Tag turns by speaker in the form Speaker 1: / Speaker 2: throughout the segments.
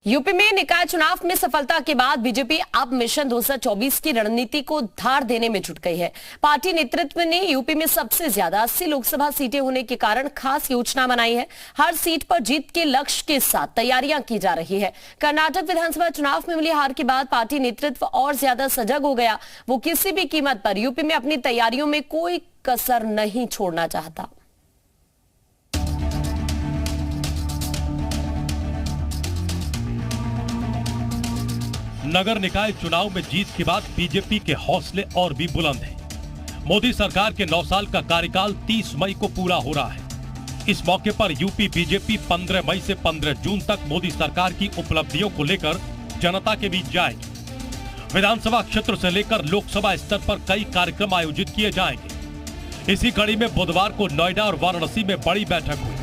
Speaker 1: UP में निकाय चुनाव में सफलता के बाद बीजेपी अब मिशन 2024 की रणनीति को धार देने में जुट गई है। पार्टी नेतृत्व ने यूपी में सबसे ज्यादा 80 लोकसभा सीटें होने के कारण खास योजना बनाई है। हर सीट पर जीत के लक्ष्य के साथ तैयारियां की जा रही है। कर्नाटक विधानसभा चुनाव में मिली हार के बाद पार्टी नेतृत्व और ज्यादा सजग हो गया। वो किसी भी कीमत पर यूपी में अपनी तैयारियों में कोई कसर नहीं छोड़ना चाहता।
Speaker 2: नगर निकाय चुनाव में जीत के बाद बीजेपी के हौसले और भी बुलंद हैं। मोदी सरकार के 9 साल का कार्यकाल 30 मई को पूरा हो रहा है। इस मौके पर यूपी बीजेपी 15 मई से 15 जून तक मोदी सरकार की उपलब्धियों को लेकर जनता के बीच जाएगी। विधानसभा क्षेत्र से लेकर लोकसभा स्तर पर कई कार्यक्रम आयोजित किए जाएंगे। इसी कड़ी में बुधवार को नोएडा और वाराणसी में बड़ी बैठक हुई।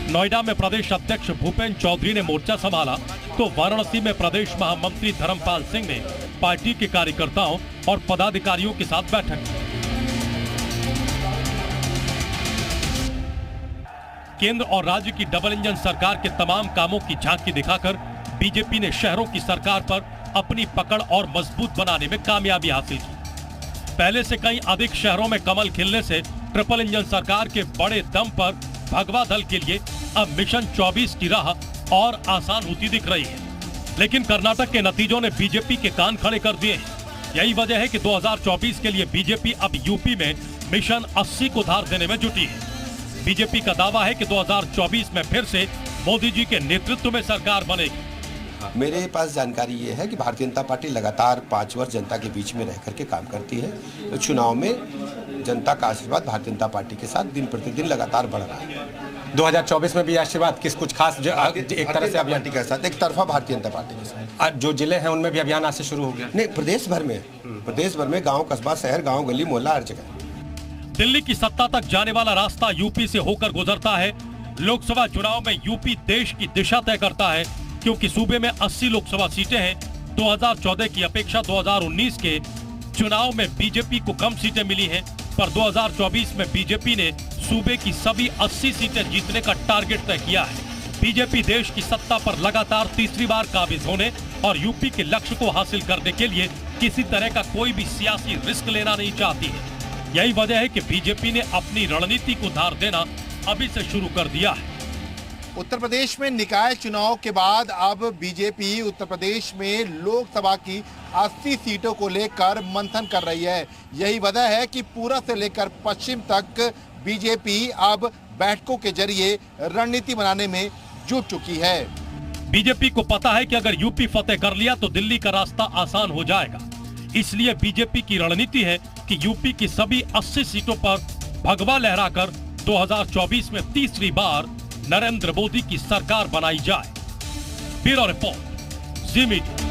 Speaker 2: नोएडा में प्रदेश अध्यक्ष भूपेंद्र चौधरी ने मोर्चा संभाला तो वाराणसी में प्रदेश महामंत्री धर्मपाल सिंह ने पार्टी के कार्यकर्ताओं और पदाधिकारियों के साथ बैठक की। केंद्र और राज्य की डबल इंजन सरकार के तमाम कामों की झांकी दिखाकर बीजेपी ने शहरों की सरकार पर अपनी पकड़ और मजबूत बनाने में कामयाबी हासिल की। पहले से कहीं अधिक शहरों में कमल खिलने से ट्रिपल इंजन सरकार के बड़े दम पर भगवा दल के लिए अब मिशन 24 की राह और आसान होती दिख रही है। लेकिन कर्नाटक के नतीजों ने बीजेपी के कान खड़े कर दिए हैं। यही वजह है कि 2024 के लिए बीजेपी अब यूपी में मिशन 80 को धार देने में जुटी है। बीजेपी का दावा है कि 2024 में फिर से मोदी जी के नेतृत्व में सरकार बनेगी।
Speaker 3: मेरे पास जानकारी ये है कि भारतीय जनता पार्टी लगातार 5 वर्ष जनता के बीच में रह करके काम करती है। तो चुनाव में जनता का आशीर्वाद भारतीय जनता पार्टी के साथ दिन प्रतिदिन लगातार बढ़ रहा है।
Speaker 4: 2024 में भी आशीर्वाद किस कुछ खास एक तरह से अभियान
Speaker 3: के साथ एक तरफा भारतीय जनता पार्टी के साथ
Speaker 4: जो जिले हैं उनमें भी अभियान आज से शुरू हो गया।
Speaker 3: नहीं, प्रदेश भर में गांव कस्बा शहर गांव गली मोहल्ला हर जगह।
Speaker 2: दिल्ली की सत्ता तक जाने वाला रास्ता यूपी से होकर गुजरता है। लोकसभा चुनाव में यूपी देश की दिशा तय करता है क्योंकि सूबे में 80 लोकसभा सीटें हैं। 2014 की अपेक्षा 2019 के चुनाव में बीजेपी को कम सीटें मिली हैं, पर 2024 में बीजेपी ने सूबे की सभी 80 सीटें जीतने का टारगेट तय किया है। बीजेपी देश की सत्ता पर लगातार तीसरी बार काबिज होने और यूपी के लक्ष्य को हासिल करने के लिए किसी तरह का कोई भी सियासी रिस्क लेना नहीं चाहती है। यही वजह है कि बीजेपी ने अपनी रणनीति को धार देना अभी से शुरू कर दिया है।
Speaker 5: उत्तर प्रदेश में निकाय चुनाव के बाद अब बीजेपी उत्तर प्रदेश में लोकसभा की 80 सीटों को लेकर मंथन कर रही है। यही वजह है कि पूरब से लेकर पश्चिम तक बीजेपी अब बैठकों के जरिए रणनीति बनाने में जुट चुकी है।
Speaker 2: बीजेपी को पता है कि अगर यूपी फतेह कर लिया तो दिल्ली का रास्ता आसान हो जाएगा। इसलिए बीजेपी की रणनीति है कि यूपी की सभी 80 सीटों पर भगवा लहराकर 2024 में तीसरी बार नरेंद्र मोदी की सरकार बनाई जाए। ब्यूरो रिपोर्ट, जी मीडिया।